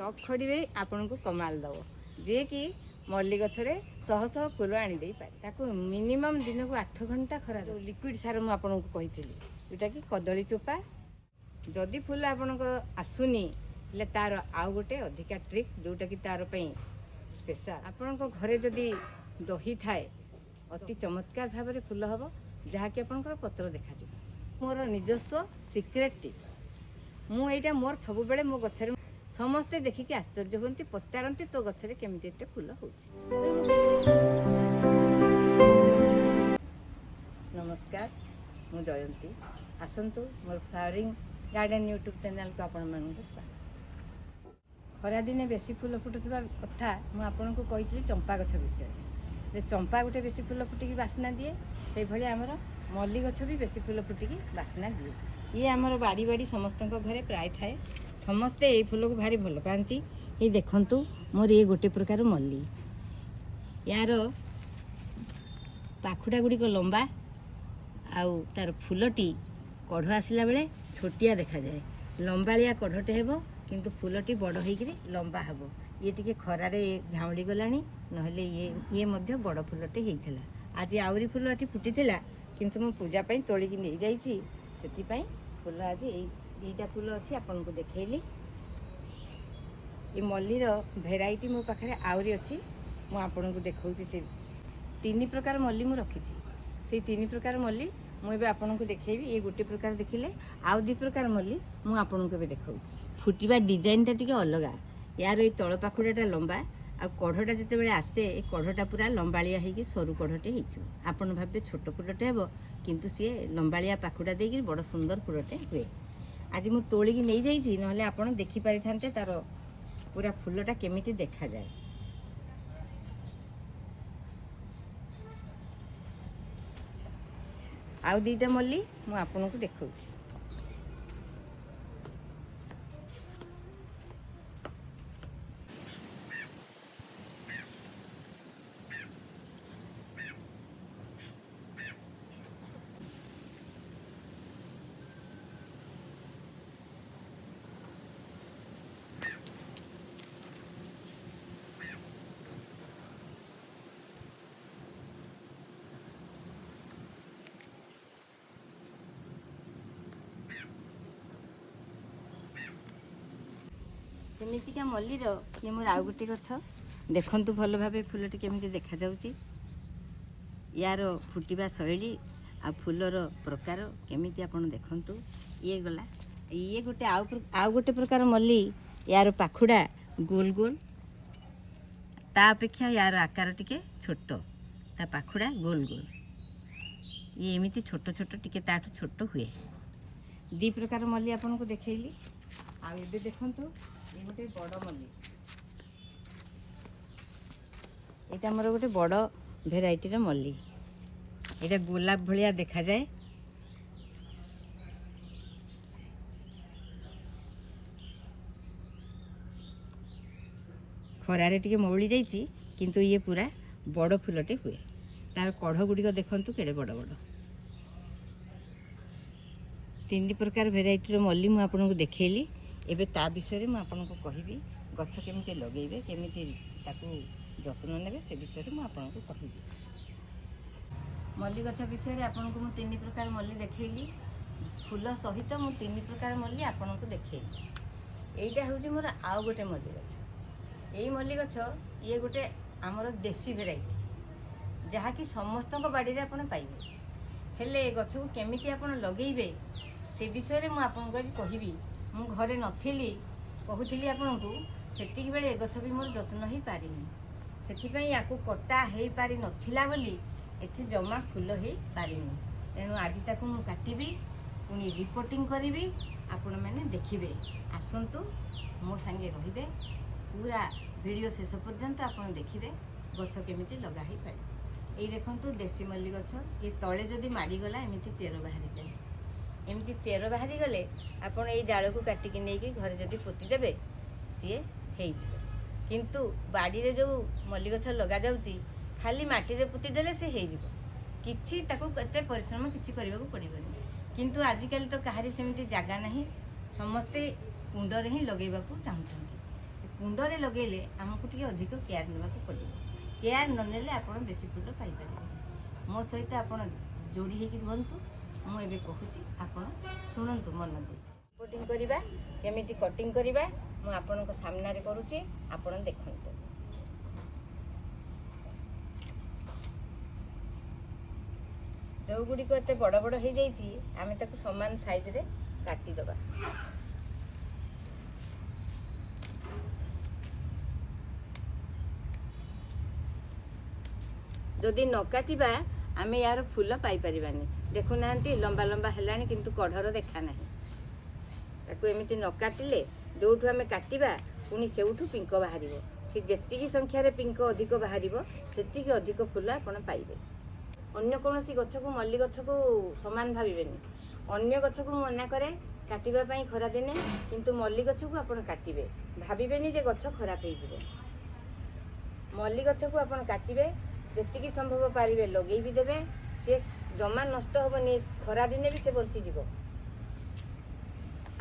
चक खड़ी आपन को कमाल दब जे कि मल्ली गछरे शह शह फूल आनी पारे ताकू मिनिमम दिन को 8 घंटा खरा लिक्विड सार मुझे आपको कही जोटा कि कदली चोपा जदि फूल आपणकर आसुनी ले तार आउ गोटे अधिका ट्रिक जोटा कि तार स्पेशल आपण घरे जदि दही थाए अति चमत्कार भाव में फूल हम जहाँकि आपणकर पत्र देखा मोर निजस्व सिक्रेट टिप्स मुझा मोर सब बेले मो गछरे समस्ते देखिकी आश्चर्य होती पचारती तो गछरे केमिति एते फूल होउछि। नमस्कार मु जयंती आसतु मोर फ्लावरिंग गार्डन यूट्यूब चैनल को आपण मानक स्वागत। खरा दिने बेसी फूल फुटुवा कथा मु आपन को कही चंपा गछ विषय चंपा गोटे बेसी फूल फुटिकी बास्ना दिए से भली आमर मल्ली गछ भी बेसी फूल फुटिकी बास्ना दिए। ये आमर बाड़ी बाड़ी समस्त घरे प्राय थाए समस्ते ये फूल को भारी भल पाती। ये देखंतु मोर ये गोटे प्रकार मल्ली यार पाखुड़ा गुड़िक लंबा आउ तार फूलटी कढ़ आसला बेले छोटिया देखा जाए लंबालिया कढ़टे हेबो किंतु फूलटी बड़ होइकरी लंबा हेबो। ये टिके खरारे घाउली गलानी नहले ये मध्य बड़ फूलटे हेइथिला। आज आउरी फूल एठी फुटिथिला किंतु मु पूजा पई तोलिकी नै जाईची सेति पई फूल आज एई दीटा फूल अच्छी आपन को देखली। ये मल्लीर भेराइटी मो पाखे आहरी अच्छी मुझे को देखा से 3 प्रकार मल्ली मु रखी से 3 प्रकार मल्ली मुझे आपन को देखेबी। ये गोटे प्रकार देखिले आउ 2 प्रकार मल्ली मु आपन को देखा फुटवा डिजाइन टा टिके अलग यार ये तल पाखुड़ाटा लंबा आ कढ़टा जिते आसे ये कढ़टा पूरा लंबालिया होगी सरू कढ़टे होपन भावे छोट फूलटे हे किंतु सी लंबालिया पाखुड़ा देकी बड़ सुंदर फूलटे हुए। आज मु तोलिकी नहीं जाइए ना आपड़ देखिपारि था तार पूरा फूलटा केमिति देखा जाए। आउ 2टा मल्ली मु आपन को देखौछि। सेमितिका मल्लीर ये मोर आउ गोटे गछ देखंतु भल भावे फूलटी केमिति देखा जाउची यार फुटिबा शैली आ फूलर प्रकार केमिति आपण देखंतु। ये गला ये गोटे आउ गोटे प्रकार मल्ली यार पाखुड़ा गोल गोल ता अपेक्षा यार आकार टिके छोट ता पाखुड़ा गोल गोल ये एमिति छोट छोट टिके ताठु छोट हुए। 2 प्रकार मल्ली आपन को देखैली। आ एबे देखंतु ये गोटे बड़ मल्ली यहाँ मोर गोटे बड़ भेराइटीर मल्ली यहाँ गोलाप भलिया देखा जाए। खरारे टिके मौली जाइए किंतु ये पूरा बड़ फूलटे हुए तार कढ़ गुड़िक देखंतु केड़े बड़ बड़। 3 प्रकार भेराइटीर मल्ली मु आपन को देखैली। एबे ता विषय में आपन को कहबी गछ केमिति लगेबे केमिति ताकू जत्न नेबे से विषय में आपन को कहबी। मल्ली गछ विषय आपन को मु 3 प्रकार मल्ली देखैली फूल सहित मु 3 प्रकार मल्ली आपन को देखैली। एइटा होउची मोर आउ गोटे मल्ली गछ। एई मल्ली गछ ये गोटे आमर देसी भेराइटी जहा कि समस्त बाड़ी रे आपन पाइबे हेले गछ को केमिति आपन लगेइबे से विषय में आपन को कहबी। मु घरे नथिली कहूली आपन को सेतिक बेले गछ भी मोर जत्न ही पारिनी सेतिपई याकू कटा हेई पारि नथिला बोली एथि जमा फूल हेई पारिनी तेणु आज ताकू मु काटिबी पुनी रिपोर्टिंग करिबी आपण माने देखिबे। आसंतु मो संगे रहिबे पूरा वीडियो शेष पर्यंत आपण देखिबे गछ केमिति लगा हेई पारे। एई देखंतु देसी मल्ली गछ ये तळे जदि माडी गला एमिति चेर बाहरी जाए एमती चेर बाहरी गले आपड़ ये डाल को काटिकी नहीं घरे जदि पोती देबे सी हो किंतु बाड़ी रे जो मल्ली गछ लगा जाउची खाली माटी रे पोती देले से हो किछि ताको एते परिश्रम किछि करबा को पड़िबनी किंतु आजिकल तो कहारी सेमती जागा नहीं समस्ते कुंड रे ही लगेबा को चाहउछंती କୁଣ୍ଡରେ ଲଗେଇଲେ ଆମକୁ ଟିକେ ଅଧିକ କେୟାର ନେବାକୁ ପଡ଼ିବ। କେୟାର ନ ନେଲେ ଆପଣ ବେଶୀ ଫୁଲ ପାଇପାରିବେ। ମୋ ସହିତ ଆପଣ ଯୋଡ଼ି ହେଇକି ରୁହନ୍ତୁ। ମୁଁ ଏବେ କହୁଛି, ଆପଣ ଶୁଣନ୍ତୁ ମନ ଦେଇ। କଟିଂ କରିବା, କେମିତି କଟିଂ କରିବା ମୁଁ ଆପଣଙ୍କ ସାମ୍ନାରେ କରୁଛି, ଆପଣ ଦେଖନ୍ତୁ। ଯେଉଁଗୁଡ଼ିକ ଏତେ ବଡ଼ ବଡ଼ ହେଇଯାଇଛି ଆମେ ତାକୁ ସମାନ ସାଇଜରେ କାଟିଦେବା। ଯଦି ନ କାଟିବା ଆମେ ୟାର ଫୁଲ ପାଇପାରିବାନି। ଦେଖୁନାହାନ୍ତି ଲମ୍ବା ଲମ୍ବା ହେଲାଣି କିନ୍ତୁ କଢ଼ର ଦେଖା ନାହିଁ। ତାକୁ ଏମିତି ନ କାଟିଲେ ଯେଉଁଠୁ ଆମେ କାଟିବା ପୁଣି ସେଇଠୁ ପିଙ୍କ ବାହାରିବ। ସେ ଯେତିକି ସଂଖ୍ୟାରେ ପିଙ୍କ ଅଧିକ ବାହାରିବ ସେତିକି ଅଧିକ ଫୁଲ ଆପଣ ପାଇବେ। ଅନ୍ୟ କୌଣସି ଗଛକୁ, ମଲ୍ଲି ଗଛକୁ ସମାନ ଭାବିବେନି। ଅନ୍ୟ ଗଛକୁ ମୁଁ ମନା କରେ କାଟିବା ପାଇଁ ଖରାଦିନେ, କିନ୍ତୁ ମଲ୍ଲି ଗଛକୁ ଆପଣ କାଟିବେ। ଭାବିବେନି ଯେ ଗଛ ଖରାପ ହେଇଯିବ। ମଲ୍ଲି ଗଛକୁ ଆପଣ କାଟିବେ, ଯେତିକି ସମ୍ଭବ ପାରିବେ ଲଗେଇ ବି ଦେବେ। ସେ ଜମା ନଷ୍ଟ ହେବନି, ଖରାଦିନେ ବି ସେ ବଞ୍ଚିଯିବ।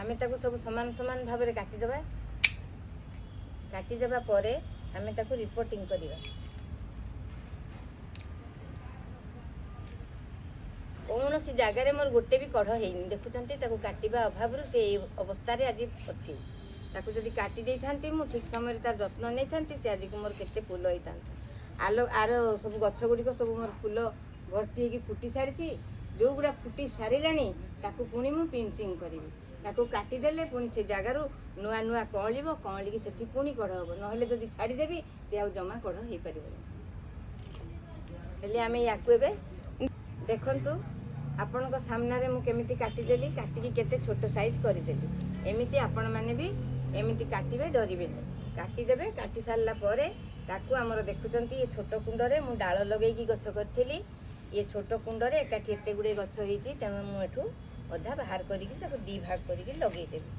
ଆମେ ତାକୁ ସବୁ ସମାନ ସମାନ ଭାବରେ କାଟିଦେବା। କାଟିଦେବା ପରେ ଆମେ ତାକୁ ରିପୋର୍ଟିଂ କରିବା। କୌଣସି ଜାଗାରେ ମୋର ଗୋଟେ ବି କଢ଼ ହେଇନି। ଦେଖୁଛନ୍ତି, ତାକୁ କାଟିବା ଅଭାବରୁ ସେ ଏଇ ଅବସ୍ଥାରେ ଆଜି ଅଛି। ତାକୁ ଯଦି କାଟି ଦେଇଥାନ୍ତି, ମୁଁ ଠିକ୍ ସମୟରେ ତାର ଯତ୍ନ ନେଇଥାନ୍ତି, ସେ ଆଜିକୁ ମୋର କେତେ ଫୁଲ ହେଇଥାନ୍ତା। ଆର ସବୁ ଗଛ ଗୁଡ଼ିକ ସବୁ ମୋର ଫୁଲ ଭର୍ତ୍ତି ହେଇକି ଫୁଟି ସାରିଛି। ଯେଉଁଗୁଡ଼ା ଫୁଟି ସାରିଲାଣି ତାକୁ ପୁଣି ମୁଁ ପିଞ୍ଚିଂ କରିବି। ତାକୁ କାଟିଦେଲେ ପୁଣି ସେ ଜାଗାରୁ ନୂଆ ନୂଆ କଅଁଳିବ, କଅଁଳିକି ସେଠି ପୁଣି କଢ଼ ହେବ। ନହେଲେ ଯଦି ଛାଡ଼ିଦେବି ସେ ଆଉ ଜମା କଢ଼ ହେଇପାରିବନି। ହେଲେ ଆମେ ୟାକୁ ଏବେ ଦେଖନ୍ତୁ, ଆପଣଙ୍କ ସାମ୍ନାରେ ମୁଁ କେମିତି କାଟିଦେଲି, କାଟିକି କେତେ ଛୋଟ ସାଇଜ୍ କରିଦେଲି। ଏମିତି ଆପଣମାନେ ବି ଏମିତି କାଟିବେ, ଡରିବେନି। କାଟିଦେବେ। କାଟି ସାରିଲା ପରେ ତାକୁ ଆମର ଦେଖୁଛନ୍ତି, ଏ ଛୋଟ କୁଣ୍ଡରେ ମୁଁ ଡାଳ ଲଗେଇକି ଗଛ କରିଥିଲି। ଏ ଛୋଟ କୁଣ୍ଡରେ ଏକାଠି ଏତେ ଗୁଡ଼ିଏ ଗଛ ହେଇଛି, ତେଣୁ ମୁଁ ଏଠୁ ଅଧା ବାହାର କରିକି ତାକୁ 2 ଭାଗ କରିକି ଲଗେଇଦେବି।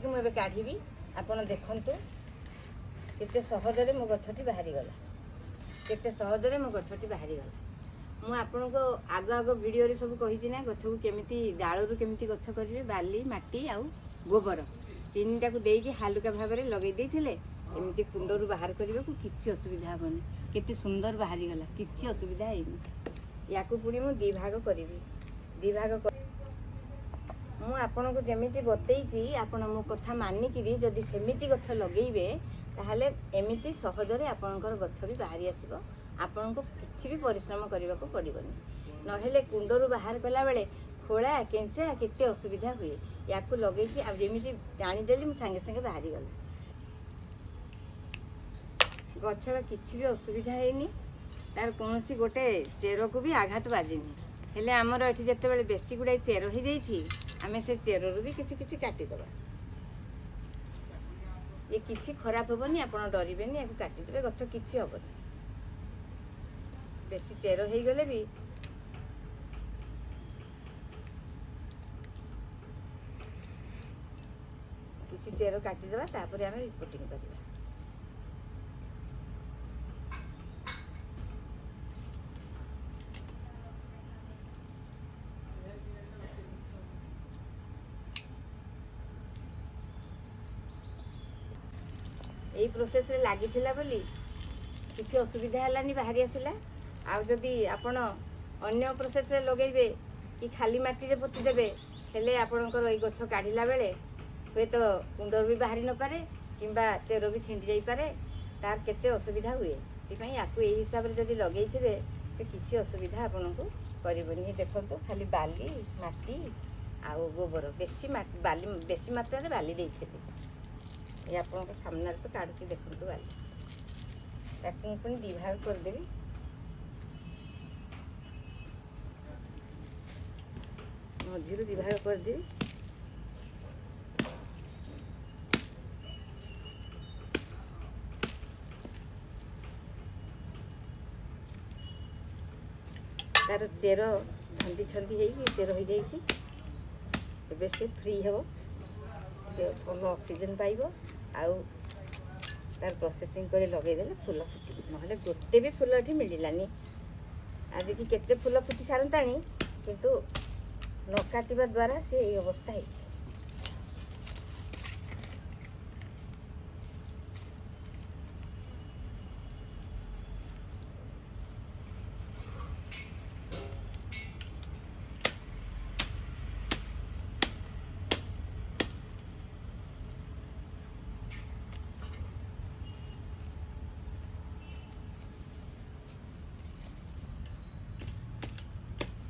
ମୁଁ ଏବେ କାଢ଼ିବି, ଆପଣ ଦେଖନ୍ତୁ କେତେ ସହଜରେ ମୋ ଗଛଟି ବାହାରିଗଲା। କେତେ ସହଜରେ ମୋ ଗଛଟି ବାହାରିଗଲା। ମୁଁ ଆପଣଙ୍କୁ ଆଗ ଭିଡ଼ିଓରେ ସବୁ କହିଛି ନା, ଗଛକୁ କେମିତି ଡାଳରୁ କେମିତି ଗଛ କରିବେ। ବାଲି, ମାଟି ଆଉ ଗୋବର 3ଟାକୁ ଦେଇକି ହାଲୁକା ଭାବରେ ଲଗେଇ ଦେଇଥିଲେ ଏମିତି କୁଣ୍ଡରୁ ବାହାର କରିବାକୁ କିଛି ଅସୁବିଧା ହେବନି। କେତେ ସୁନ୍ଦର ବାହାରିଗଲା, କିଛି ଅସୁବିଧା ହେଇନି। ୟାକୁ ପୁଣି ମୁଁ 2 ଭାଗ କରିବି। 2 ଭାଗ ମୁଁ ଆପଣଙ୍କୁ ଯେମିତି ବତେଇଛି, ଆପଣ ମୋ କଥା ମାନିକିରି ଯଦି ସେମିତି ଗଛ ଲଗେଇବେ, ତାହେଲେ ଏମିତି ସହଜରେ ଆପଣଙ୍କର ଗଛ ବି ବାହାରି ଆସିବ। ଆପଣଙ୍କୁ କିଛି ବି ପରିଶ୍ରମ କରିବାକୁ ପଡ଼ିବନି। ନହେଲେ କୁଣ୍ଡରୁ ବାହାର କଲାବେଳେ ଖୋଳା କେଞ୍ଚା କେତେ ଅସୁବିଧା ହୁଏ। ୟାକୁ ଲଗେଇକି ଆଉ ଯେମିତି ଟାଣିଦେଲି, ମୁଁ ସାଙ୍ଗେ ସାଙ୍ଗେ ବାହାରିଗଲା। ଗଛର କିଛି ବି ଅସୁବିଧା ହେଇନି। ତାର କୌଣସି ଗୋଟେ ଚେରକୁ ବି ଆଘାତ ବାଜିନି। ହେଲେ ଆମର ଏଠି ଯେତେବେଳେ ବେଶୀ ଗୁଡ଼ାଏ ଚେର ହେଇଯାଇଛି, ଆମେ ସେ ଚେରରୁ ବି କିଛି କିଛି କାଟିଦେବା। ଏ କିଛି ଖରାପ ହେବନି, ଆପଣ ଡରିବେନି। ୟାକୁ କାଟିଦେବେ, ଗଛ କିଛି ହେବନି। ବେଶୀ ଚେର ହେଇଗଲେ ବି କିଛି ଚେର କାଟିଦେବା, ତାପରେ ଆମେ ରିପୋର୍ଟିଂ କରିବା। এই ପ୍ରୋସେସ୍ରେ ଲାଗିଥିଲା ବୋଲି କିଛି ଅସୁବିଧା ହେଲାନି, ବାହାରି ଆସିଲା। ଆଉ ଯଦି ଆପଣ ଅନ୍ୟ ପ୍ରୋସେସ୍ରେ ଲଗେଇବେ କି ଖାଲି ମାଟିରେ ପୋତିଦେବେ, ହେଲେ ଆପଣଙ୍କର ଏଇ ଗଛ କାଢ଼ିଲା ବେଳେ ହୁଏତ କୁଣ୍ଡରୁ ବି ବାହାରି ନପାରେ, କିମ୍ବା ଚେର ବି ଛିଣ୍ଡି ଯାଇପାରେ। ତାର କେତେ ଅସୁବିଧା ହୁଏ। ସେଥିପାଇଁ ୟାକୁ ଏଇ ହିସାବରେ ଯଦି ଲଗେଇଥିବେ, ସେ କିଛି ଅସୁବିଧା ଆପଣଙ୍କୁ କରିବନି। ଦେଖନ୍ତୁ, ଖାଲି ବାଲି, ମାଟି ଆଉ ଗୋବର, ବେଶୀ ମାତ୍ରାରେ ବାଲି ଦେଇଥିଲି। ଏ ଆପଣଙ୍କ ସାମ୍ନାରେ ତ କାଢ଼ୁଛି, ଦେଖନ୍ତୁ ବାଲି। ତାକୁ ମୁଁ ପୁଣି 2 ଭାଗ କରିଦେବି। ମଝିରୁ 2 ଭାଗ କରିଦେବି। ତାର ଚେର ଛନ୍ଦି ହେଇକି ଚେର ହେଇଯାଇଛି। ଏବେ ସେ ଫ୍ରି ହେବ, ଟିକେ ଭଲ ଅକ୍ସିଜେନ୍ ପାଇବ। ଆଉ ତାର ପ୍ରୋସେସିଂ କରି ଲଗେଇଦେଲେ ଫୁଲ ଫୁଟିବ। ନହେଲେ ଗୋଟେ ବି ଫୁଲ ଏଠି ମିଳିଲାନି। ଆଜିକି କେତେ ଫୁଲ ଫୁଟି ସାରନ୍ତାଣି, କିନ୍ତୁ न काटिबा द्वारा से ये अवस्था है।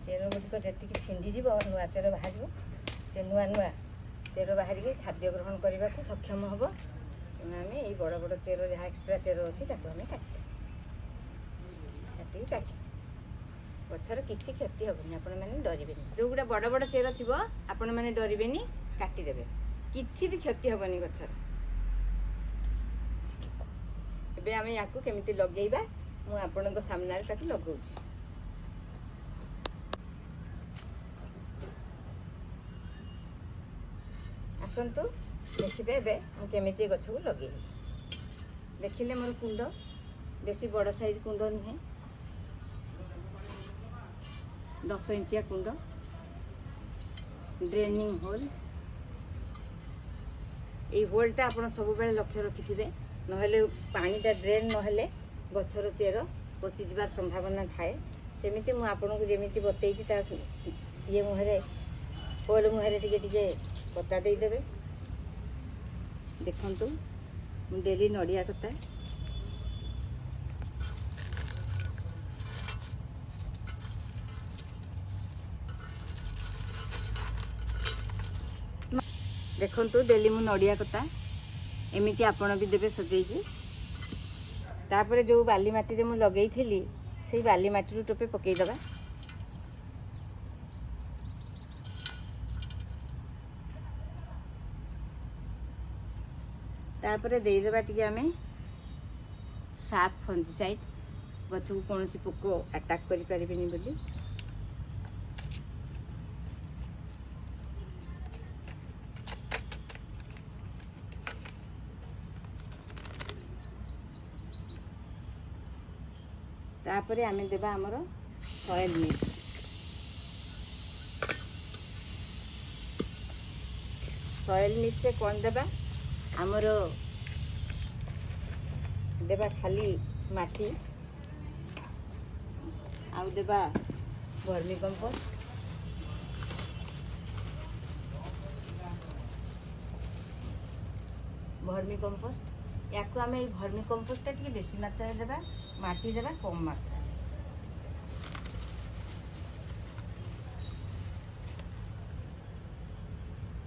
चेर गुड़िक जी छिंडीज नुआ चेर बाहर से नुआ नुआ चेर बाहर के खाद्य ग्रहण करने को सक्षम हम तेना आम ये बड़ बड़ चेर जहाँ एक्सट्रा चेर अच्छी आम काट गचर किसी क्षति हेनी आपण मैंने डरवे जो गुड़ा बड़ बड़ चेर थी आपण मैंने डरवे काटिदेवे किसी भी क्षति हेनी गचर। एबे आम या केमिति लगेइबा मु आपन सामने लगौछि। आसतु देखिए एवं केमी गछ को लगे देखिले मोर कुंड बेसी बड़ साइज कुंड नुहे 10 इंचिया कुंड ड्रेनिंग होल ये होलटा आप सब बेले लक्ष्य रखिथे नहेले पानीटा ड्रेन नहेले गछर चेर पचि जबार संभावना थाए सेमिति मु आपनको जेमिति बतैछि ता ये मुहरे होल मुहरे टिके टिके पता देदेवे देखंतु डेली नड़िया कता देखंतु डेली मु नड़िया कता एमिति आपण भी देबे सजेइकी तापरे जो बाली माटी रे मु लगेई थिली सेई बाली माटी रु टोपे पकेई दबा तापरे देदेबा टिके आमे साफ फंजीसाइड गछ को कौन पोक अटैक करि परिबेनी बोली तापरे आमे देबा हमर सॉइल मिक्स से कौन देबा आमर देबा खाली माटी आउ देबा वर्मी कंपोस्ट या आम ये वर्मी कंपोस्ट टी बेसी मात्रा देबा माटी देबा कम मात्रा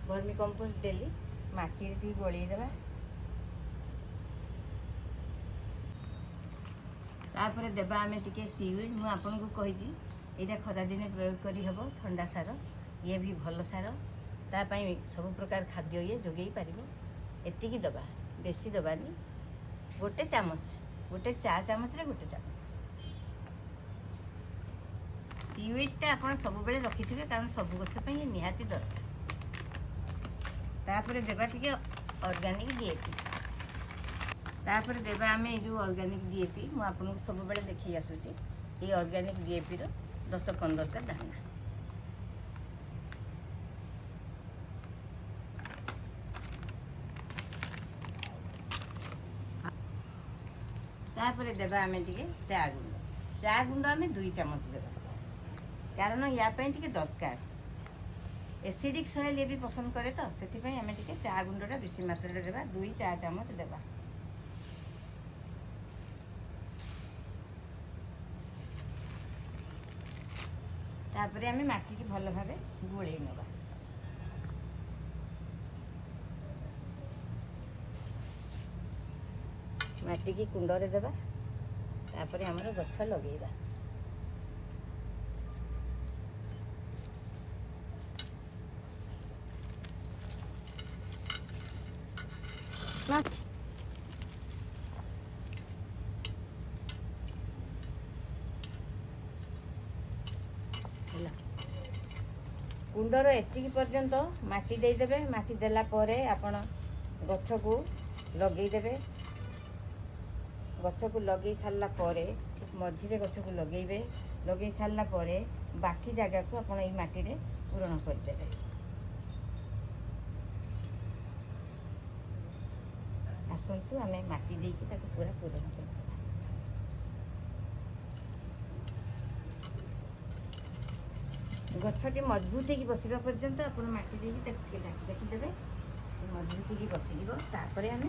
वर्मी कंपोस्ट डेली माटी रे गोली देबा तापरे देबा आमे टिके सीवीड मु आपन को कहिजी एटा खरा दिने प्रयोग करी हबो ठंडा सार ये भी भल सार ता पई सब प्रकार खाद्य ये जोगेई पारिबो एति की दबा बेसी दबानी गोटे चा चामच रे गोटे चामच सीवीड आपन सब बेले रखिथिबे कारण सब गछ पई निहाती दरकार तापरे देबा टिके ऑर्गेनिक डीएपी तापरे देबा आमे जो ऑर्गेनिक डीएपी मु आपन को सब बेले देखि आसुची ये ऑर्गेनिक डीएपी रो 10-15 का दाना तापरे देबा आमे टिके चा गुंड आमे 2 चामच देबा कारण या पई टिके दरकार एसिडिक सॉइल ये भी पसंद करे तो से आम टे चा गुंडा बेसी मात्रा देवा 2 चा चामच देवा तापरे आम माटी की भल भाव गोले नवा माटी की कुंडरे देवा तापरे हमर गछ लगेगा कुंडर एतिकी पर्यंत माटी देदेवे माटी देला परे आपण गछ को लगेदेवे गछ को लगे सारा परे ठीक मझिरे गछ को लगेबे ଲଗେଇ ସାରିଲା ପରେ ବାକି ଜାଗାକୁ ଆପଣ ଏଇ ମାଟିରେ ପୂରଣ କରିଦେବେ। ଆସନ୍ତୁ ଆମେ ମାଟି ଦେଇକି ତାକୁ ପୁରା ପୂରଣ କରିଦେବା। ଗଛଟି ମଜବୁତ ହେଇକି ବସିବା ପର୍ଯ୍ୟନ୍ତ ଆପଣ ମାଟି ଦେଇକି ତାକୁ ଟିକେ ଢାଙ୍କି ଢାଙ୍କି ଦେବେ। ସେ ମଜବୁତ ହେଇକି ବସିଯିବ। ତାପରେ ଆମେ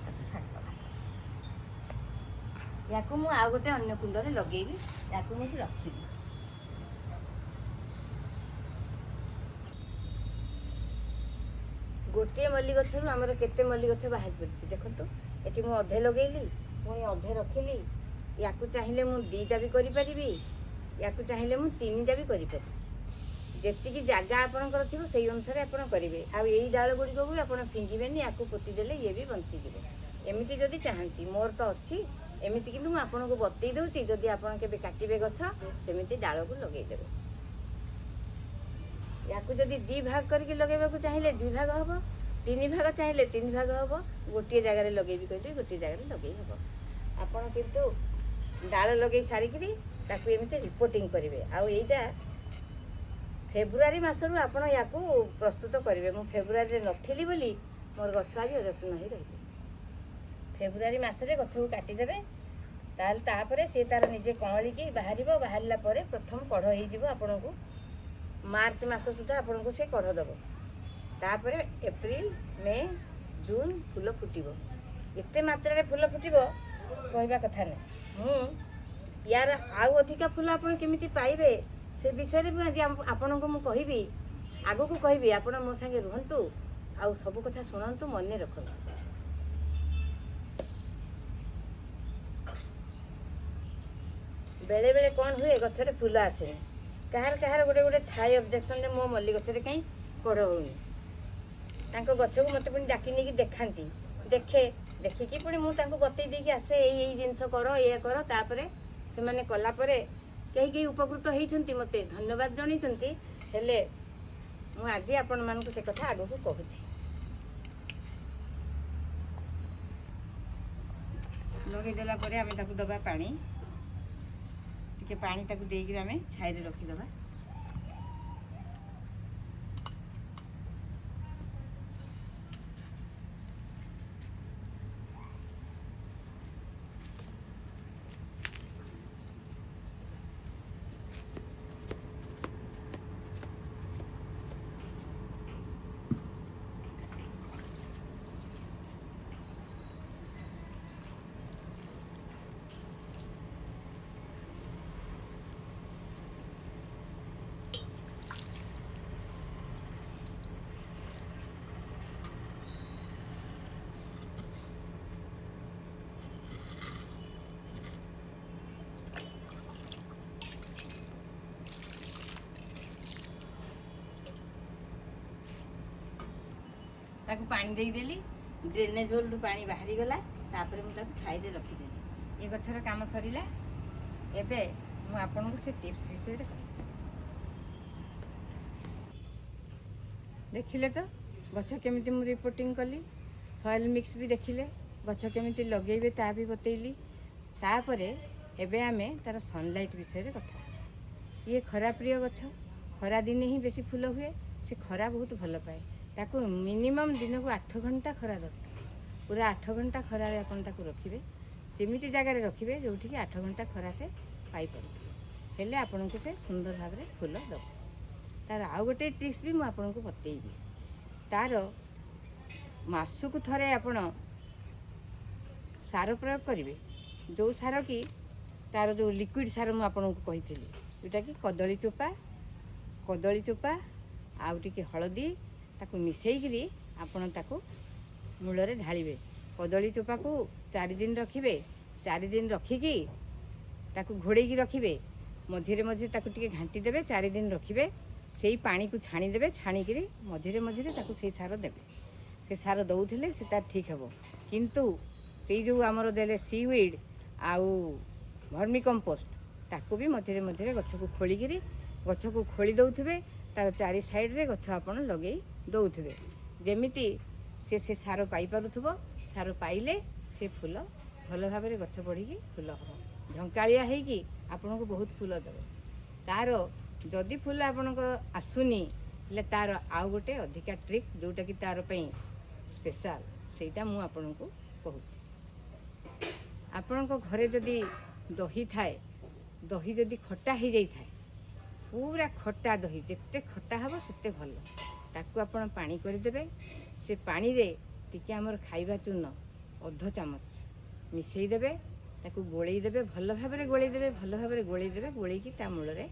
ତାକୁ ଛାଡ଼ିଦେବା। ୟାକୁ ମୁଁ ଆଉ ଗୋଟେ ଅନ୍ୟ କୁଣ୍ଡରେ ଲଗେଇବି। ୟାକୁ ମୁଁ ରଖିବି। ଗୋଟିଏ ମଲ୍ଲି ଗଛରୁ ଆମର କେତେ ମଲ୍ଲି ଗଛ ବାହାରି ପଡ଼ିଛି ଦେଖନ୍ତୁ। ଏଠି ମୁଁ ଅଧେ ଲଗେଇଲି, ପୁଣି ଅଧେ ରଖିଲି। ୟାକୁ ଚାହିଁଲେ ମୁଁ 2ଟା ବି କରିପାରିବି, ୟାକୁ ଚାହିଁଲେ ମୁଁ 3ଟା ବି କରିପାରିବି। ଯେତିକି ଜାଗା ଆପଣଙ୍କର ଥିବ ସେଇ ଅନୁସାରେ ଆପଣ କରିବେ। ଆଉ ଏଇ ଡାଳ ଗୁଡ଼ିକକୁ ବି ଆପଣ ଫିଙ୍ଗିବେନି, ୟାକୁ ପୋତି ଦେଲେ ଇଏ ବି ବଞ୍ଚିଯିବ। ଏମିତି ଯଦି ଚାହାନ୍ତି, ମୋର ତ ଅଛି ଏମିତି, କିନ୍ତୁ ମୁଁ ଆପଣଙ୍କୁ ବତେଇ ଦେଉଛି। ଯଦି ଆପଣ କେବେ କାଟିବେ ଗଛ, ସେମିତି ଡାଳକୁ ଲଗେଇଦେବେ। ୟାକୁ ଯଦି 2 ଭାଗ କରିକି ଲଗେଇବାକୁ ଚାହିଁଲେ 2 ଭାଗ ହେବ, 3 ଭାଗ ଚାହିଁଲେ 3 ଭାଗ ହେବ। ଗୋଟିଏ ଜାଗାରେ ଲଗେଇବି କହିଲେ ଗୋଟିଏ ଜାଗାରେ ଲଗେଇ ହେବ। ଆପଣ କିନ୍ତୁ ଡାଳ ଲଗେଇ ସାରିକିରି ତାକୁ ଏମିତି ରିପୋର୍ଟିଂ କରିବେ। ଆଉ ଏଇଟା ଫେବୃଆରୀ ମାସରୁ ଆପଣ ୟାକୁ ପ୍ରସ୍ତୁତ କରିବେ। ମୁଁ ଫେବୃଆରୀରେ ନଥିଲି ବୋଲି ମୋର ଗଛ ଆଜି ଅଯତ୍ନ ହୋଇ ରହିଯାଇଛି। ଫେବୃଆରୀ ମାସରେ ଗଛକୁ କାଟିଦେବେ, ତାହେଲେ ତାପରେ ସେ ତାର ନିଜେ କଅଁଳିକି ବାହାରିବ। ବାହାରିଲା ପରେ ପ୍ରଥମ କଢ଼ ହେଇଯିବ। ଆପଣଙ୍କୁ ମାର୍ଚ୍ଚ ମାସ ସୁଦ୍ଧା ଆପଣଙ୍କୁ ସେ କଢ଼ ଦେବ। ତାପରେ ଏପ୍ରିଲ, ମେ, ଜୁନ ଫୁଲ ଫୁଟିବ। ଏତେ ମାତ୍ରାରେ ଫୁଲ ଫୁଟିବ କହିବା କଥା ନାହିଁ। ମୁଁ ୟାର ଆଉ ଅଧିକା ଫୁଲ ଆପଣ କେମିତି ପାଇବେ ସେ ବିଷୟରେ ବି ଆଜି ଆପଣଙ୍କୁ ମୁଁ କହିବି, ଆଗକୁ କହିବି। ଆପଣ ମୋ ସାଙ୍ଗେ ରୁହନ୍ତୁ, ଆଉ ସବୁ କଥା ଶୁଣନ୍ତୁ, ମନେ ରଖନ୍ତୁ। ବେଳେବେଳେ କ'ଣ ହୁଏ, ଗଛରେ ଫୁଲ ଆସେନି। କାହାର ଗୋଟେ ଥାଏ ଅବଜେକ୍ସନ୍ ଯେ ମୋ ମଲ୍ଲି ଗଛରେ କାହିଁ କଢ଼ ହେଉନି। ତାଙ୍କ ଗଛକୁ ମୋତେ ପୁଣି ଡାକି ନେଇକି ଦେଖାନ୍ତି। ଦେଖିକି ପୁଣି ମୁଁ ତାଙ୍କୁ ବତେଇ ଦେଇକି ଆସେ, ଏଇ ଜିନିଷ କର, ଏଇଆ କର। ତାପରେ ସେମାନେ କଲା ପରେ କେହି ଉପକୃତ ହେଇଛନ୍ତି, ମୋତେ ଧନ୍ୟବାଦ ଜଣାଇଛନ୍ତି। ହେଲେ ମୁଁ ଆଜି ଆପଣମାନଙ୍କୁ ସେ କଥା ଆଗକୁ କହୁଛି। ଲଗେଇଦେଲା ପରେ ଆମେ ତାକୁ ଦେବା ପାଣି। ଟିକେ ପାଣି ତାକୁ ଦେଇକି ଆମେ ଛାଇରେ ରଖିଦେବା। ତାକୁ ପାଣି ଦେଇଦେଲି, ଡ୍ରେନେଜ୍ ହୋଲ୍ରୁ ପାଣି ବାହାରିଗଲା। ତାପରେ ମୁଁ ତାକୁ ଛାଇରେ ରଖିଦେଲି। ଏ ଗଛର କାମ ସରିଲା। ଏବେ ମୁଁ ଆପଣଙ୍କୁ ସେ ଟିପ୍ସ ବିଷୟରେ କହିବି। ଦେଖିଲେ ତ ଗଛ କେମିତି ମୁଁ ରିପୋର୍ଟିଂ କଲି, ସଏଲ୍ ମିକ୍ସ ବି ଦେଖିଲେ, ଗଛ କେମିତି ଲଗେଇବେ ତା ବି ବତେଇଲି। ତାପରେ ଏବେ ଆମେ ତାର ସନଲାଇଟ୍ ବିଷୟରେ କଥା ହେବା। ଇଏ ଖରା ପ୍ରିୟ ଗଛ, ଖରା ଦିନେ ହିଁ ବେଶୀ ଫୁଲ ହୁଏ। ସେ ଖରା ବହୁତ ଭଲ ପାଏ। ତାକୁ ମିନିମମ୍ ଦିନକୁ 8 ଘଣ୍ଟା ଖରା ଦରକାର। ପୁରା 8 ଘଣ୍ଟା ଖରାରେ ଆପଣ ତାକୁ ରଖିବେ। ସେମିତି ଜାଗାରେ ରଖିବେ ଯେଉଁଠିକି 8 ଘଣ୍ଟା ଖରା ସେ ପାଇପାରୁଥିବ। ହେଲେ ଆପଣଙ୍କୁ ସେ ସୁନ୍ଦର ଭାବରେ ଫୁଲ ଦେବ। ତାର ଆଉ ଗୋଟେ ଟ୍ରିକ୍ସ ବି ମୁଁ ଆପଣଙ୍କୁ ବତେଇବି। ତାର ମାସକୁ ଥରେ ଆପଣ ସାର ପ୍ରୟୋଗ କରିବେ। ଯେଉଁ ସାର କି ତାର ଯେଉଁ ଲିକ୍ୱିଡ଼ ସାର ମୁଁ ଆପଣଙ୍କୁ କହିଥିଲି, ଯେଉଁଟାକି କଦଳୀ ଚୋପା ଆଉ ଟିକେ ହଳଦୀ ତାକୁ ମିଶାଇକିରି ଆପଣ ତାକୁ ମୂଳରେ ଢାଳିବେ। କଦଳୀ ଚୋପାକୁ 4 ଦିନ ରଖିବେ। 4 ଦିନ ରଖିକି ତାକୁ ଘୋଡ଼େଇକି ରଖିବେ। ମଝିରେ ମଝିରେ ତାକୁ ଟିକେ ଘାଣ୍ଟି ଦେବେ। 4 ଦିନ ରଖିବେ। ସେଇ ପାଣିକୁ ଛାଣିଦେବେ। ଛାଣିକିରି ମଝିରେ ମଝିରେ ତାକୁ ସେଇ ସାର ଦେବେ। ସେ ସାର ଦେଉଥିଲେ ସେ ତାର ଠିକ୍ ହେବ। କିନ୍ତୁ ସେଇ ଯେଉଁ ଆମର ଦେଲେ ସିୱିଡ୍ ଆଉ ଭର୍ମି କମ୍ପୋଷ୍ଟ, ତାକୁ ବି ମଝିରେ ମଝିରେ ଗଛକୁ ଖୋଳି ଦେଉଥିବେ। ତାର 4 ସାଇଡ଼୍ରେ ଗଛ ଆପଣ ଲଗେଇ ଦେଉଥିବେ, ଯେମିତି ସେ ସାର ପାଇପାରୁଥିବ। ସାର ପାଇଲେ ସେ ଫୁଲ ଭଲ ଭାବରେ ଗଛ ବଢ଼ିକି ଫୁଲ ହେବ। ଝଙ୍କାଳିଆ ହେଇକି ଆପଣଙ୍କୁ ବହୁତ ଫୁଲ ଦେବ। ତାର ଯଦି ଫୁଲ ଆପଣଙ୍କର ଆସୁନି ହେଲେ ତାର ଆଉ ଗୋଟେ ଅଧିକା ଟ୍ରିକ୍ ଯେଉଁଟାକି ତାର ପାଇଁ ସ୍ପେଶାଲ, ସେଇଟା ମୁଁ ଆପଣଙ୍କୁ କହୁଛି। ଆପଣଙ୍କ ଘରେ ଯଦି ଦହି ଥାଏ, ଦହି ଯଦି ଖଟା ହେଇଯାଇଥାଏ, ପୁରା ଖଟା ଦହି, ଯେତେ ଖଟା ହେବ ସେତେ ଭଲ, ତାକୁ ଆପଣ ପାଣି କରିଦେବେ। ସେ ପାଣିରେ ଟିକେ ଆମର ଖାଇବା ଚୂନ ଅଧ ଚାମଚ ମିଶାଇ ଦେବେ, ତାକୁ ଗୋଳେଇ ଦେବେ, ଭଲ ଭାବରେ ଗୋଳେଇ ଦେବେ, ଭଲ ଭାବରେ ଗୋଳେଇ ଦେବେ। ଗୋଳେଇକି ତା ମୂଳରେ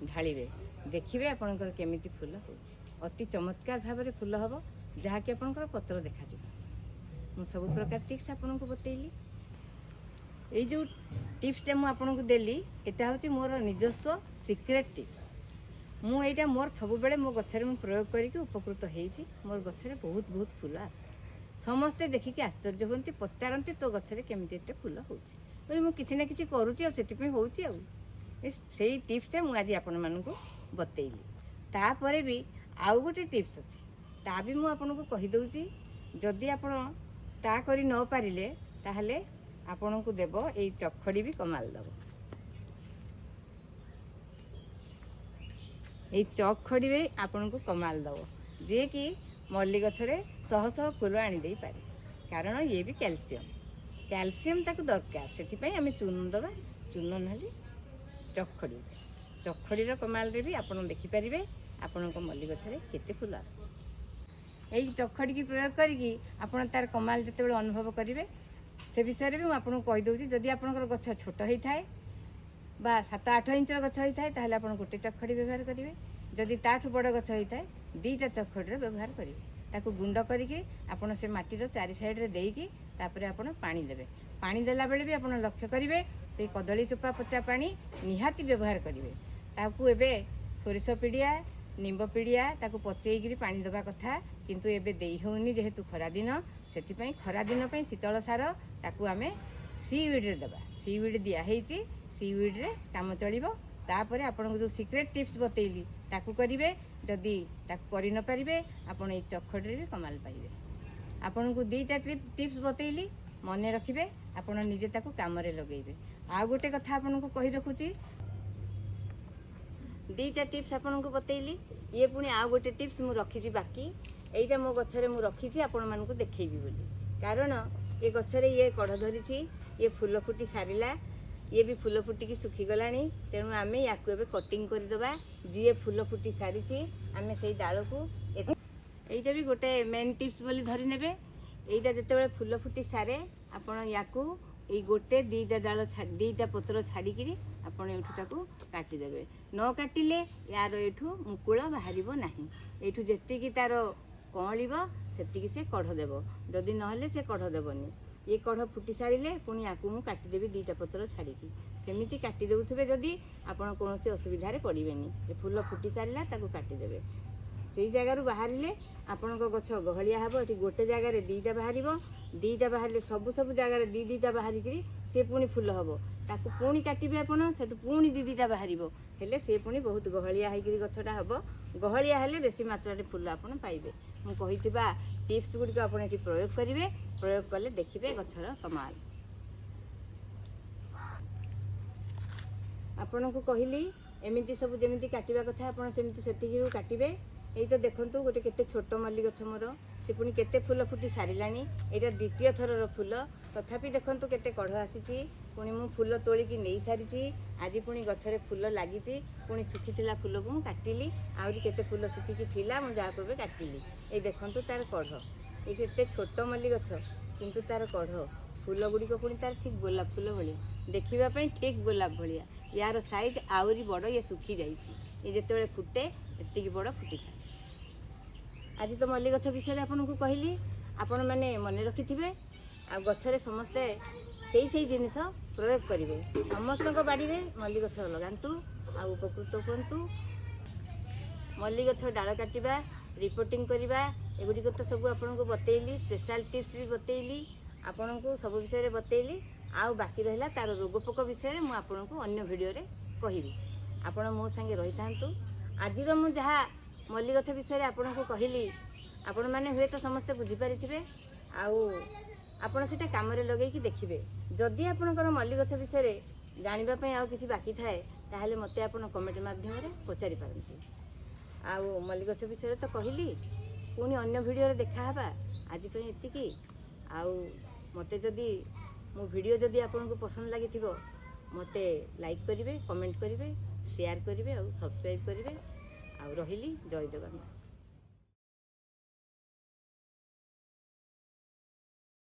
ଢାଳିବେ। ଦେଖିବେ ଆପଣଙ୍କର କେମିତି ଫୁଲ ହେଉଛି। ଅତି ଚମତ୍କାର ଭାବରେ ଫୁଲ ହେବ, ଯାହାକି ଆପଣଙ୍କର ପତ୍ର ଦେଖାଯିବ। ମୁଁ ସବୁ ପ୍ରକାର ଟିପ୍ସ ଆପଣଙ୍କୁ ବତେଇଲି। ଏଇ ଯେଉଁ ଟିପ୍ସଟା ମୁଁ ଆପଣଙ୍କୁ ଦେଲି, ଏଇଟା ହେଉଛି ମୋର ନିଜସ୍ୱ ସିକ୍ରେଟ୍ ଟିପ୍ସ। ମୁଁ ଏଇଟା ମୋର ସବୁବେଳେ ମୋ ଗଛରେ ମୁଁ ପ୍ରୟୋଗ କରିକି ଉପକୃତ ହେଇଛି। ମୋର ଗଛରେ ବହୁତ ବହୁତ ଫୁଲ ଆସେ। ସମସ୍ତେ ଦେଖିକି ଆଶ୍ଚର୍ଯ୍ୟ ହୁଅନ୍ତି, ପଚାରନ୍ତି ତୋ ଗଛରେ କେମିତି ଏତେ ଫୁଲ ହେଉଛି। ମୁଁ କିଛି ନା କିଛି କରୁଛି ଆଉ ସେଥିପାଇଁ ହେଉଛି ଆଉ। ସେଇ ଟିପ୍ସଟା ମୁଁ ଆଜି ଆପଣମାନଙ୍କୁ ବତେଇଲି। ତାପରେ ବି ଆଉ ଗୋଟେ ଟିପ୍ସ ଅଛି, ତା ବି ମୁଁ ଆପଣଙ୍କୁ କହିଦେଉଛି। ଯଦି ଆପଣ ତା କରି ନ ପାରିଲେ ତାହେଲେ ଆପଣଙ୍କୁ ଦେବ ଏଇ ଚଖଡ଼ି ବି କମାଲ ଦେବ। ଏଇ ଚଖଡ଼ି ବି ଆପଣଙ୍କୁ କମାଲ ଦେବ, ଯିଏକି ମଲ୍ଲି ଗଛରେ ଶହ ଶହ ଫୁଲ ଆଣିଦେଇପାରେ। କାରଣ ଇଏ ବି କ୍ୟାଲସିୟମ୍ ତାକୁ ଦରକାର, ସେଥିପାଇଁ ଆମେ ଚୂନ ଦେବା। ଚୂନ ନହେଲେ ଚଖଡ଼ିର କମାଲରେ ବି ଆପଣ ଦେଖିପାରିବେ ଆପଣଙ୍କ ମଲ୍ଲି ଗଛରେ କେତେ ଫୁଲ ଆସୁଛି। ଏଇ ଚଖଡ଼ିକି ପ୍ରୟୋଗ କରିକି ଆପଣ ତାର କମାଲ ଯେତେବେଳେ ଅନୁଭବ କରିବେ, ସେ ବିଷୟରେ ବି ମୁଁ ଆପଣଙ୍କୁ କହିଦେଉଛି। ଯଦି ଆପଣଙ୍କର ଗଛ ଛୋଟ ହେଇଥାଏ ବା 7-8 ଇଞ୍ଚର ଗଛ ହେଇଥାଏ, ତାହେଲେ ଆପଣ ଗୋଟେ ଚଖଡ଼ି ବ୍ୟବହାର କରିବେ। ଯଦି ତାଠୁ ବଡ଼ ଗଛ ହେଇଥାଏ, 2ଟା ଚଖଡ଼ିର ବ୍ୟବହାର କରିବେ। ତାକୁ ଗୁଣ୍ଡ କରିକି ଆପଣ ସେ ମାଟିର ଚାରି ସାଇଡ଼ରେ ଦେଇକି ତାପରେ ଆପଣ ପାଣି ଦେବେ। ପାଣି ଦେଲା ବେଳେ ବି ଆପଣ ଲକ୍ଷ୍ୟ କରିବେ ସେଇ କଦଳୀ ଚୋପା ପଚା ପାଣି ନିହାତି ବ୍ୟବହାର କରିବେ। ତାକୁ ଏବେ ସୋରିଷ ପିଡ଼ିଆ, ନିମ୍ବ ପିଡ଼ିଆ ତାକୁ ପଚେଇକିରି ପାଣି ଦେବା କଥା, କିନ୍ତୁ ଏବେ ଦେଇ ହେଉନି ଯେହେତୁ ଖରାଦିନ। ସେଥିପାଇଁ ଖରାଦିନ ପାଇଁ ଶୀତଳ ସାର ତାକୁ ଆମେ ସିୱିଡ଼୍ରେ ଦେବା। ସିୱିଡ଼୍ ଦିଆହେଇଛି, ସିୱିଡ଼୍ରେ କାମ ଚଳିବ। ତାପରେ ଆପଣଙ୍କୁ ଯେଉଁ ସିକ୍ରେଟ୍ ଟିପ୍ସ ବତେଇଲି ତାକୁ କରିବେ। ଯଦି ତାକୁ କରି ନ ପାରିବେ, ଆପଣ ଏଇ ଚଖଡ଼ିରେ ବି କମାଲ ପାଇବେ। ଆପଣଙ୍କୁ 2ଟା ଟିପ୍ସ ବତେଇଲି, ମନେ ରଖିବେ, ଆପଣ ନିଜେ ତାକୁ କାମରେ ଲଗେଇବେ। ଆଉ ଗୋଟେ କଥା ଆପଣଙ୍କୁ କହି ରଖୁଛି, 2ଟା ଟିପ୍ସ ଆପଣଙ୍କୁ ବତେଇଲି, ଇଏ ପୁଣି ଆଉ ଗୋଟେ ଟିପ୍ସ ମୁଁ ରଖିଛି ବାକି। ଏଇଟା ମୋ ଗଛରେ ମୁଁ ରଖିଛି ଆପଣମାନଙ୍କୁ ଦେଖେଇବି ବୋଲି। କାରଣ ଏ ଗଛରେ ଇଏ କଢ଼ ଧରିଛି, ଇଏ ଫୁଲ ଫୁଟି ସାରିଲା, ଇଏ ବି ଫୁଲ ଫୁଟିକି ଶୁଖିଗଲାଣି। ତେଣୁ ଆମେ ୟାକୁ ଏବେ କଟିଂ କରିଦେବା। ଯିଏ ଫୁଲ ଫୁଟି ସାରିଛି ଆମେ ସେଇ ଡାଳକୁ, ଏଇଟା ବି ଗୋଟେ ମେନ୍ ଟିପ୍ସ ବୋଲି ଧରି ନେବେ। ଏଇଟା ଯେତେବେଳେ ଫୁଲ ଫୁଟି ସାରେ, ଆପଣ ୟାକୁ ଏଇ 1-2ଟା ଡାଳ 2ଟା ପତ୍ର ଛାଡ଼ିକିରି ଆପଣ ଏଇଠୁ ତାକୁ କାଟିଦେବେ। ନ କାଟିଲେ ୟାର ଏଇଠୁ ମୁକୁଳ ବାହାରିବ ନାହିଁ। ଏଇଠୁ ଯେତିକି ତାର କଅଁଳିବ ସେତିକି ସେ କଢ଼ ଦେବ, ଯଦି ନହେଲେ ସେ କଢ଼ ଦେବନି। ଏ କଢ଼ ଫୁଟି ସାରିଲେ ପୁଣି ୟାକୁ ମୁଁ କାଟିଦେବି 2ଟା ପତ୍ର ଛାଡ଼ିକି। ସେମିତି କାଟି ଦେଉଥିବେ ଯଦି ଆପଣ କୌଣସି ଅସୁବିଧାରେ ପଡ଼ିବେନି। ଏ ଫୁଲ ଫୁଟି ସାରିଲା ତାକୁ କାଟିଦେବେ। ସେଇ ଜାଗାରୁ ବାହାରିଲେ ଆପଣଙ୍କ ଗଛ ଗହଳିଆ ହେବ। ଏଠି ଗୋଟେ ଜାଗାରେ 2ଟା ବାହାରିବ, 2ଟା ବାହାରିଲେ ସବୁ ଜାଗାରେ 2-2ଟା ବାହାରିକିରି ସେ ପୁଣି ଫୁଲ ହେବ। ତାକୁ ପୁଣି କାଟିବେ ଆପଣ, ସେଠୁ ପୁଣି 2-2ଟା ବାହାରିବ। ହେଲେ ସେ ପୁଣି ବହୁତ ଗହଳିଆ ହେଇକିରି ଗଛଟା ହେବ। ଗହଳିଆ ହେଲେ ବେଶୀ ମାତ୍ରାରେ ଫୁଲ ଆପଣ ପାଇବେ। ମୁଁ କହିଥିବା ଟିପ୍ସ ଗୁଡ଼ିକ ଆପଣ ଏଠି ପ୍ରୟୋଗ କରିବେ। ପ୍ରୟୋଗ କଲେ ଦେଖିବେ ଗଛର କମାଲ। ଆପଣଙ୍କୁ କହିଲି ଏମିତି ସବୁ ଯେମିତି କାଟିବା କଥା ଆପଣ ସେମିତି ସେତିକିରୁ କାଟିବେ। ଏଇ ତ ଦେଖନ୍ତୁ ଗୋଟେ କେତେ ଛୋଟ ମଲ୍ଲି ଗଛ ମୋର, ସେ ପୁଣି କେତେ ଫୁଲ ଫୁଟି ସାରିଲାଣି। ଏଇଟା 2ୟ ଥରର ଫୁଲ, ତଥାପି ଦେଖନ୍ତୁ କେତେ କଢ଼ ଆସିଛି। ପୁଣି ମୁଁ ଫୁଲ ତୋଳିକି ନେଇସାରିଛି। ଆଜି ପୁଣି ଗଛରେ ଫୁଲ ଲାଗିଛି। ପୁଣି ଶୁଖିଥିଲା ଫୁଲକୁ ମୁଁ କାଟିଲି। ଆହୁରି କେତେ ଫୁଲ ଶୁଖିକି ଥିଲା, ମୁଁ ଯାହାକୁ ଏବେ କାଟିଲି। ଏଇ ଦେଖନ୍ତୁ ତାର କଢ଼। ଏଇ କେତେ ଛୋଟ ମଲ୍ଲି ଗଛ, କିନ୍ତୁ ତାର କଢ଼। ଫୁଲ ଗୁଡ଼ିକ ପୁଣି ତାର ଠିକ୍ ଗୋଲାପ ଫୁଲ ଭଳିଆ, ଦେଖିବା ପାଇଁ ଠିକ୍ ଗୋଲାପ ଭଳିଆ। ୟାର ସାଇଜ୍ ଆହୁରି ବଡ଼, ଇଏ ଶୁଖିଯାଇଛି। ଇଏ ଯେତେବେଳେ ଫୁଟେ ଏତିକି ବଡ଼ ଫୁଟିଥାଏ। ଆଜି ତ ମଲ୍ଲି ଗଛ ବିଷୟରେ ଆପଣଙ୍କୁ କହିଲି, ଆପଣମାନେ ମନେ ରଖିଥିବେ। ଆଉ ଗଛରେ ସମସ୍ତେ ସେଇ ଜିନିଷ ପ୍ରୟୋଗ କରିବେ। ସମସ୍ତଙ୍କ ବାଡ଼ିରେ ମଲ୍ଲି ଗଛ ଲଗାନ୍ତୁ ଆଉ ଉପକୃତ ହୁଅନ୍ତୁ। ମଲ୍ଲି ଗଛ ଡାଳ କାଟିବା, ରିପୋର୍ଟିଂ କରିବା, ଏଗୁଡ଼ିକ ତ ସବୁ ଆପଣଙ୍କୁ ବତେଇଲି। ସ୍ପେଶାଲ ଟିପ୍ସ ବି ବତେଇଲି, ଆପଣଙ୍କୁ ସବୁ ବିଷୟରେ ବତେଇଲି। ଆଉ ବାକି ରହିଲା ତାର ରୋଗ ପୋକ ବିଷୟରେ ମୁଁ ଆପଣଙ୍କୁ ଅନ୍ୟ ଭିଡ଼ିଓରେ କହିବି। ଆପଣ ମୋ ସାଙ୍ଗେ ରହିଥାନ୍ତୁ। ଆଜିର ମୁଁ ଯାହା ମଲ୍ଲି ଗଛ ବିଷୟରେ ଆପଣଙ୍କୁ କହିଲି, ଆପଣମାନେ ହୁଏତ ସମସ୍ତେ ବୁଝିପାରିଥିବେ। ଆଉ ଆପଣ ସେଇଟା କାମରେ ଲଗେଇକି ଦେଖିବେ। ଯଦି ଆପଣଙ୍କର ମଲ୍ଲି ଗଛ ବିଷୟରେ ଜାଣିବା ପାଇଁ ଆଉ କିଛି ବାକି ଥାଏ ତାହେଲେ ମୋତେ ଆପଣ କମେଣ୍ଟ ମାଧ୍ୟମରେ ପଚାରି ପାରନ୍ତି। ଆଉ ମଲ୍ଲି ଗଛ ବିଷୟରେ ତ କହିଲି, ପୁଣି ଅନ୍ୟ ଭିଡ଼ିଓରେ ଦେଖାହେବା। ଆଜି ପାଇଁ ଏତିକି। ଆଉ ମୋତେ ଯଦି ମୋ ଭିଡ଼ିଓ ଯଦି ଆପଣଙ୍କୁ ପସନ୍ଦ ଲାଗିଥିବ ମୋତେ ଲାଇକ୍ କରିବେ, କମେଣ୍ଟ କରିବେ, ସେୟାର କରିବେ ଆଉ ସବସ୍କ୍ରାଇବ୍ କରିବେ। ଆଉ ରହିଲି, ଜୟ ଜଗନ୍ନାଥ।